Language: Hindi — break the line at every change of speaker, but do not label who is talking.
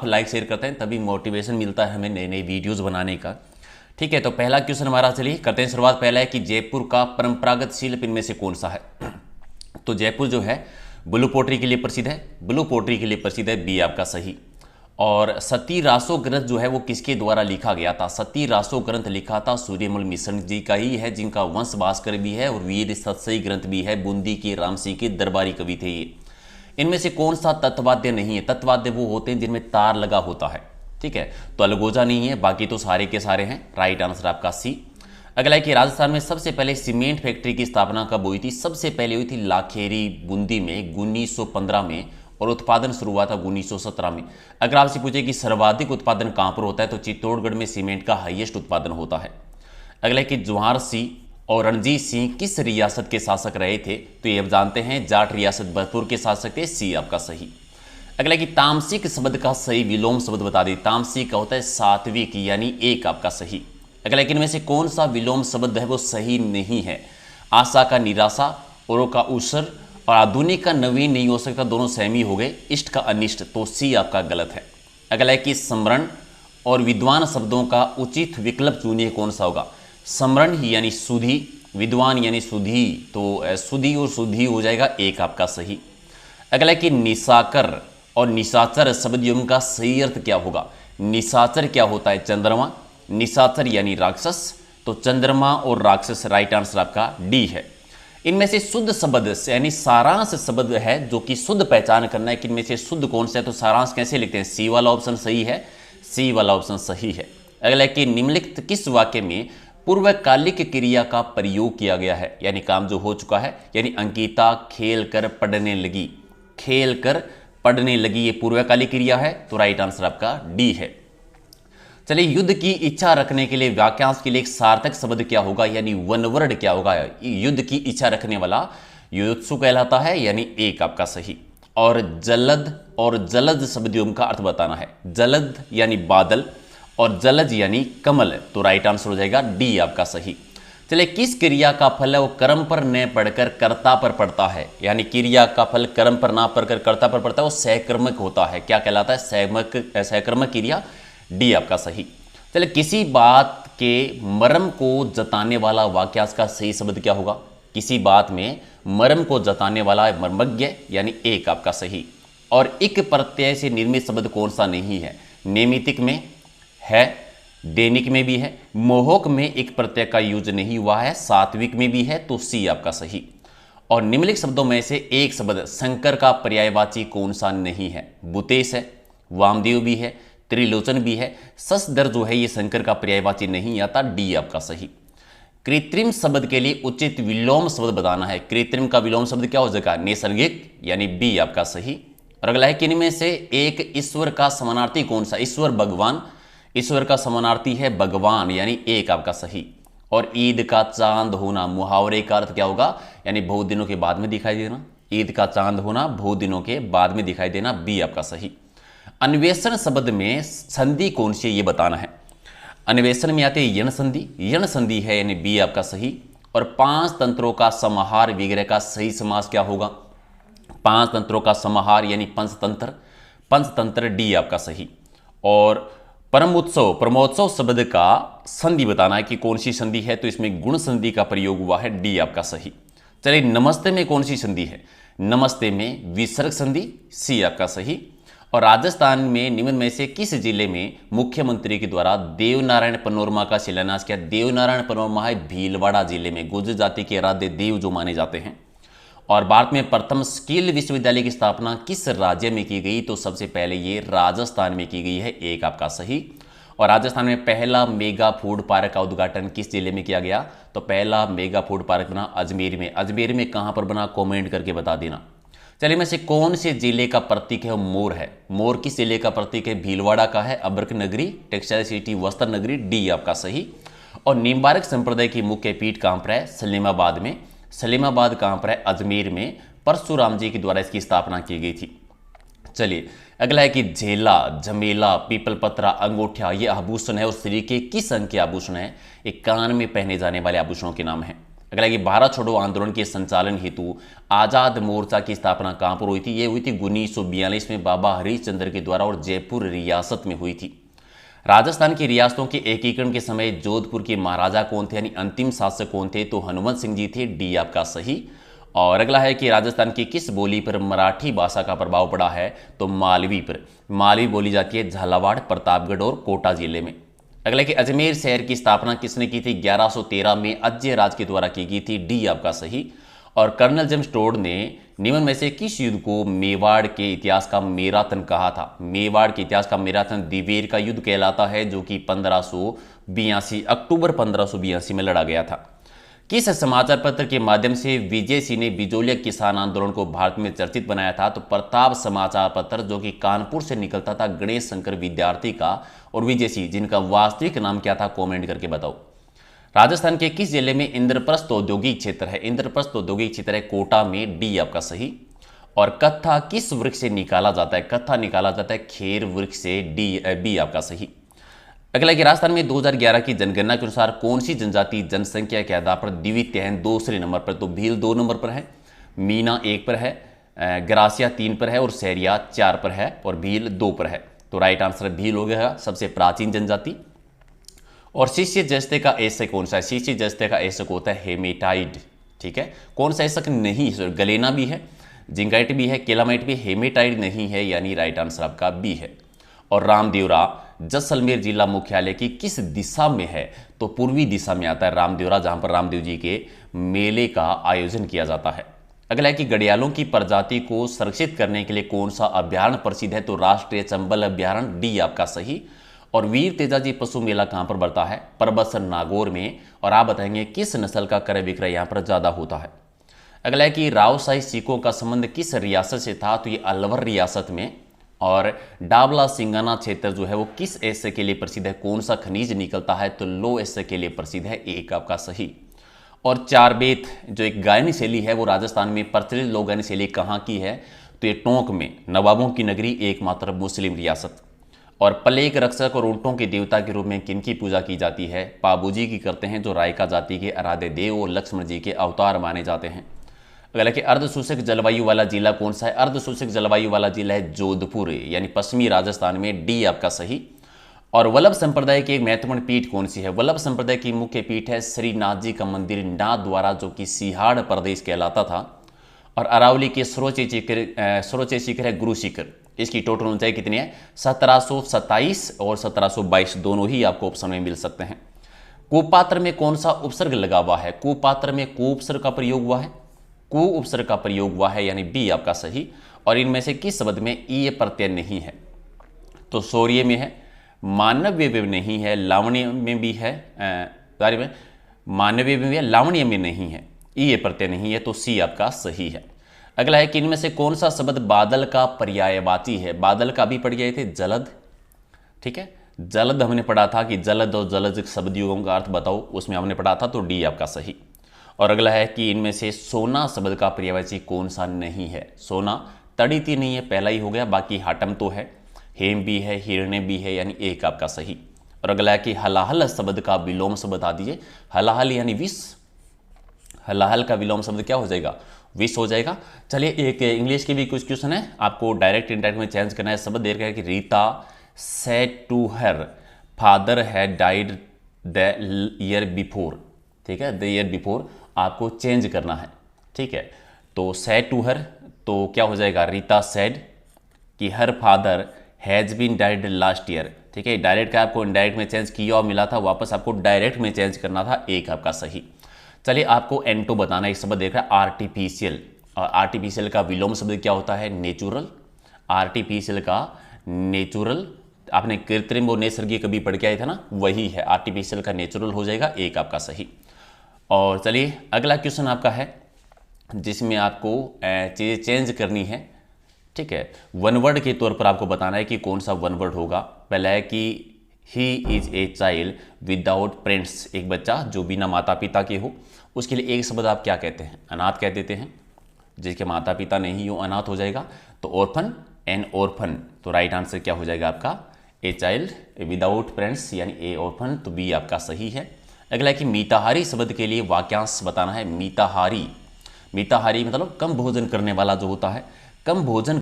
लाइक शेयर करते हैं तभी मोटिवेशन मिलता है हमें नए नए वीडियोस बनाने का। ठीक है, तो पहला क्वेश्चन हमारा, चलिए करते हैं शुरुआत। पहला है कि जयपुर का परंपरागत शिल्प इनमें से कौन सा है। तो जयपुर जो है ब्लू पोट्री के लिए प्रसिद्ध है, ब्लू पोट्री के लिए प्रसिद्ध है, बी आपका सही। और सती रासो ग्रंथ जो है वो किसके द्वारा लिखा गया था। सती रासो ग्रंथ लिखा था सूर्यमल मिश्र जी का ही है, जिनका वंश भास्कर भी है और वीर सतसई ग्रंथ भी है। बूंदी के राम सिंह के दरबारी कवि थे ये। इनमें से कौन सा तत्वाद्य नहीं है। तत्वाद्य वो होते हैं जिनमें तार लगा होता है। ठीक है, तो अलगोजा नहीं है, बाकी तो सारे के सारे हैं। राइट आंसर आपका सी। अगला है कि राजस्थान में सबसे पहले सीमेंट फैक्ट्री की स्थापना कब हुई थी। सबसे पहले हुई थी लाखेरी बूंदी में 1915 में, और उत्पादन शुरू हुआ था 1917 में। अगर आपसे पूछे कि सर्वाधिक उत्पादन कहाँ पर होता है तो चित्तौड़गढ़ में सीमेंट का हाईएस्ट उत्पादन होता है। अगला है कि जवाहर सिंह और रणजीत सिंह किस रियासत के शासक रहे थे। तो ये आप जानते हैं जाट रियासत भरतपुर के शासक थे, सी आपका सही। अगला कि तामसिक शब्द का सही विलोम शब्द बता दी। तामसिक का होता है सात्विक, यानी एक आपका सही। अगला कि इनमें से कौन सा विलोम शब्द है वो सही नहीं है। आशा का निराशा, औरों का उसर और आधुनिक का नवीन नहीं हो सकता, दोनों सहमी हो गए। इष्ट का अनिष्ट, तो सी आपका गलत है। अगला है कि स्मरण और विद्वान शब्दों का उचित विकल्प चुनिए, कौन सा होगा। स्मरण ही यानी सुधि, विद्वान यानी सुधि, तो सुधि और सुधि हो जाएगा, एक आपका सही। अगला है कि निशाकर और निशाचर शब्द युग्म का सही अर्थ क्या होगा। निशाचर क्या होता है, चंद्रमा। निशाचर यानी राक्षस, तो चंद्रमा और राक्षस राइट आंसर आपका डी है। इनमें से शुद्ध शब्द यानी सारांश शब्द है जो कि शुद्ध पहचान करना है कि इनमें से शुद्ध कौन सा है। तो सारांश कैसे लिखते हैं, सी वाला ऑप्शन सही है, सी वाला ऑप्शन सही है। अगला है कि निम्नलिखित किस वाक्य में पूर्वकालिक क्रिया का प्रयोग किया गया है, यानी काम जो हो चुका है। यानी अंकिता खेल कर पढ़ने लगी, खेल कर पढ़ने लगी, ये पूर्वकालिक क्रिया है, तो राइट आंसर आपका डी है। चलिए, युद्ध की इच्छा रखने के लिए वाक्यांश के लिए एक सार्थक शब्द क्या होगा, यानी वन वर्ड क्या होगा। युद्ध की इच्छा रखने वाला युत्सु कहलाता है, यानी एक आपका सही। और जलद शब्द युग्म का अर्थ बताना है। जलद यानी बादल और जलज यानी कमल, तो राइट आंसर हो जाएगा डी आपका सही। चलिए, किस क्रिया का फल है वो कर्म पर न पढ़कर कर्ता पर पड़ता है। यानी क्रिया का फल कर्म पर ना पढ़कर कर्ता पर पड़ता है, वो सहकर्मक होता है। क्या कहलाता है, सहकर्मक क्रिया, डी आपका सही। चलिए, किसी बात के मर्म को जताने वाला वाक्यांश का सही शब्द क्या होगा। किसी बात में मर्म को जताने वाला मर्मज्ञ, यानी एक आपका सही। और इक प्रत्यय से निर्मित शब्द कौन सा नहीं है। नैमित्तिक में है, दैनिक में भी है, मोहक में एक प्रत्यय का यूज नहीं हुआ है, सात्विक में भी है, तो सी आपका सही। और निम्नलिखित शब्दों में से एक शब्द शंकर का पर्यायवाची कौन सा नहीं है। बुतेश है, वामदेव भी है, त्रिलोचन भी है। ससदर जो है ये शंकर का पर्यायवाची नहीं आता, डी आपका सही। कृत्रिम शब्द के लिए उचित विलोम शब्द बताना है। कृत्रिम का विलोम शब्द क्या हो जाएगा, नैसर्गिक, यानी बी आपका सही। और अगला है कि इनमें से एक ईश्वर का समानार्थी कौन सा। ईश्वर भगवान, ईश्वर का समानार्थी है भगवान, यानी एक आपका सही। और ईद का चांद होना, मुहावरे का अर्थ क्या होगा, यानी बहुत दिनों के बाद में दिखाई देना। ईद का चांद होना, बहुत दिनों के बाद में दिखाई देना, बी आपका सही। अन्वेषण शब्द में संधि कौन सी है ये बताना है। अन्वेषण में आते हैं यण संधि, यण संधि है, यानी बी आपका सही। और पांच तंत्रों का समाहार विग्रह का सही समास क्या होगा। पांच तंत्रों का समाहार यानी पंचतंत्र, पंचतंत्र, डी आपका सही। और परमोत्सव शब्द का संधि बताना है कि कौन सी संधि है, तो इसमें गुण संधि का प्रयोग हुआ है, डी आपका सही। चलिए, नमस्ते में कौन सी संधि है। नमस्ते में विसर्ग संधि, सी आपका सही। और राजस्थान में निम्न में से किस जिले में मुख्यमंत्री के द्वारा देवनारायण पनोरमा का शिलान्यास किया। देवनारायण पनोरमा है भीलवाड़ा जिले में, गुर्जर जाति के आराध्य देव जो माने जाते हैं। और भारत में प्रथम स्किल विश्वविद्यालय की स्थापना किस राज्य में की गई, तो सबसे पहले ये राजस्थान में की गई है, एक आपका सही। और राजस्थान में पहला मेगा फूड पार्क का उद्घाटन किस जिले में किया गया, तो पहला मेगा फूड पार्क बना अजमेर में। अजमेर में कहाँ पर बना, कॉमेंट करके बता देना। चलिए, में से कौन से जिले का प्रतीक है, मोर है। मोर किस जिले का प्रतीक है, भीलवाड़ा का है, अब्रक नगरी, टेक्सटाइल सिटी, वस्त्र नगरी, डी आपका सही। और निम्बारक संप्रदाय की मुख्य पीठ कहाँ पर है, सलीमाबाद में। सलीमाबाद कहाँ पर है, अजमेर में। परशुराम जी के द्वारा इसकी स्थापना की गई थी। चलिए, अगला है कि झेला, झमेला, पीपल पत्रा, अंगूठा, ये आभूषण है और शरीर के किस अंग के आभूषण है। एक कान में पहने जाने वाले आभूषणों के नाम है। अगला कि भारत छोड़ो आंदोलन के संचालन हेतु आज़ाद मोर्चा की स्थापना कहाँ पर हुई थी? ये हुई थी 1942 में बाबा हरीशचंद्र के द्वारा और जयपुर रियासत में हुई थी। राजस्थान की रियासतों के एकीकरण के समय जोधपुर के महाराजा कौन थे, यानी अंतिम शासक कौन थे? तो हनुमंत सिंह जी थे, डी आपका सही। और अगला है कि राजस्थान की किस बोली पर मराठी भाषा का प्रभाव पड़ा है? तो मालवी पर। मालवी बोली जाती है झालावाड़, प्रतापगढ़ और कोटा जिले में। अगला कि अजमेर शहर की स्थापना किसने की थी? 1113 में अजय राज के द्वारा की गई थी, डी आपका सही। और कर्नल जेम्स टोड ने निम्न में से किस युद्ध को मेवाड़ के इतिहास का मैराथन कहा था? मेवाड़ के इतिहास का मैराथन दिवेर का युद्ध कहलाता है, जो कि 1582 अक्टूबर 1582 में लड़ा गया था। किस समाचार पत्र के माध्यम से विजय सिंह ने बिजोलिया किसान आंदोलन को भारत में चर्चित बनाया था? तो प्रताप समाचार पत्र, जो कि कानपुर से निकलता था, गणेश शंकर विद्यार्थी का और विजय सिंह, जिनका वास्तविक नाम क्या था? कमेंट करके बताओ। राजस्थान के किस जिले में इंद्रप्रस्थ औद्योगिक क्षेत्र है? इंद्रप्रस्थ औद्योगिक क्षेत्र है कोटा में, डी आपका सही। और कत्था किस वृक्ष से निकाला जाता है? कत्था निकाला जाता है खेर वृक्ष से, बी आपका सही। अगला कि राजस्थान में 2011 की जनगणना के अनुसार कौन सी जनजाति जनसंख्या के आधार पर द्वितीय है? दूसरे नंबर पर। तो भील 2 नंबर पर है, मीना 1 पर है, ग्रासिया 3 पर है और सैरिया 4 पर है और भील 2 पर है। तो राइट आंसर भील हो गया, सबसे प्राचीन जनजाति। और शिष्य जस्ते का ऐसक कौन सा है? शिष्य जस्ते का ऐसक होता है हेमेटाइड। ठीक है, कौन सा ऐसक नहीं? गलेना भी है, जिंगाइट भी है, केलामाइट भी, हेमेटाइड नहीं है, यानी राइट आंसर आपका बी है। और रामदेवरा जैसलमेर जिला मुख्यालय की किस दिशा में है? तो पूर्वी दिशा में आता है रामदेवरा, जहां पर रामदेव जी के मेले का आयोजन किया जाता है। अगला है कि घड़ियालों की प्रजाति को संरक्षित करने के लिए कौन सा अभ्यारण्य प्रसिद्ध है? तो राष्ट्रीय चंबल अभ्यारण्य, डी आपका सही। और वीर तेजाजी पशु मेला कहां पर बढ़ता है? परबतसर नागौर में। और आप बताएंगे किस नस्ल का क्रय विक्रय यहां पर ज्यादा होता है। अगला है कि रावसाई सिखों का संबंध किस रियासत से था? तो ये अलवर रियासत में। और डाबला सिंगाना क्षेत्र जो है वो किस एसे के लिए प्रसिद्ध है? कौन सा खनिज निकलता है? तो लो एसे के लिए प्रसिद्ध है, एक आपका सही। और चारबेत जो एक गायनी शैली है वो राजस्थान में प्रचलित लोक गायनी शैली कहाँ की है? तो ये टोंक में, नवाबों की नगरी, एकमात्र मुस्लिम रियासत। और प्लेग रक्षक और ऊंटों के देवता के रूप में किनकी पूजा की जाती है? पाबूजी की करते हैं, जो रायका जाति के आराध्य देव और लक्ष्मण जी के अवतार माने जाते हैं। अगला कि अर्धशुष्क जलवायु वाला जिला कौन सा है? अर्धशुष्क जलवायु वाला जिला है जोधपुर, यानी पश्चिमी राजस्थान में, डी आपका सही। और वल्लभ संप्रदाय की एक महत्वपूर्ण पीठ कौन सी है? वल्लभ संप्रदाय की मुख्य पीठ है श्रीनाथ जी का मंदिर नाथ द्वारा, जो कि सिहाड़ प्रदेश कहलाता था। और अरावली के सर्वोच्च शिखर है गुरु शिखर। इसकी टोटल ऊंचाई कितनी है? 1727 और 1722, दोनों ही आपको ऑप्शन में मिल सकते हैं। कुपात्र में कौन सा उपसर्ग लगा हुआ है? कुपात्र में कु उपसर्ग का प्रयोग हुआ है, कु उपसर्ग का प्रयोग हुआ है, यानी बी आपका सही। और इनमें से किस शब्द में ई प्रत्यय नहीं है? तो शौर्य में है, मानव्य में नहीं है, लावण्य में भी है, मानवीय में भी है, लावण्य में नहीं है, ई प्रत्यय नहीं है, तो सी आपका सही है। अगला है कि इनमें से कौन सा शब्द बादल का पर्यायवाची है? बादल का भी पढ़ गए थे, जलद। ठीक है, जलद हमने पढ़ा था कि जलद और जलद शब्द युगों का अर्थ बताओ, उसमें हमने पढ़ा था, तो डी आपका सही। और अगला है कि इनमें से सोना शब्द का पर्यायवाची कौन सा नहीं है? सोना तड़िती नहीं है, पहला ही हो गया, बाकी हाटम तो है, हेम भी है, हिरण्य भी है, यानी एक आपका सही। और अगला है कि हलाहल शब्द का विलोम शब्द बता दीजिए। हलाहल यानी विष, हलाहल का विलोम शब्द क्या हो जाएगा? विष हो जाएगा। चलिए एक इंग्लिश के भी कुछ क्वेश्चन है, आपको डायरेक्ट इनडायरेक्ट में चेंज करना है। शब्द दे रखा है कि Rita said to her father had died the year before. ठीक है, द ईयर बिफोर आपको चेंज करना है। ठीक है, तो सेड टू हर तो क्या हो जाएगा? रीता सेड कि her father has been died last year. ठीक है, डायरेक्ट का आपको इनडायरेक्ट में चेंज किया और मिला था, वापस आपको डायरेक्ट में चेंज करना था, एक आपका सही। चलिए आपको एंटो बताना, एक शब्द देख रहा है आर्टिफिशियल, और आर्टिफिशियल का विलोम शब्द क्या होता है? नेचुरल। आर्टिफिशियल का नेचुरल, आपने कृत्रिम और नैसर्गिक कभी पढ़ के आए थे ना, वही है, आर्टिफिशियल का नेचुरल हो जाएगा, एक आपका सही। और चलिए अगला क्वेश्चन आपका है जिसमें आपको चीज़ें चेंज करनी है। ठीक है, वन वर्ड के तौर पर आपको बताना है कि कौन सा वन वर्ड होगा। पहला है कि he is a child without parents, एक बच्चा जो बिना माता पिता के हो, उसके लिए एक शब्द आप क्या कहते हैं? अनाथ कह देते हैं, जिसके माता पिता नहीं हो अनाथ हो जाएगा। तो ऑर्फन, एन ऑर्फन, तो राइट आंसर क्या हो जाएगा आपका? ए चाइल्ड विदाउट पेरेंट्स, यानी ए ऑर्फन, तो बी आपका सही है। अगला है कि मिताहारी शब्द के लिए वाक्यांश बताना है। मिताहारी, मिताहारी मतलब कम भोजन करने वाला जो होता है, कम भोजन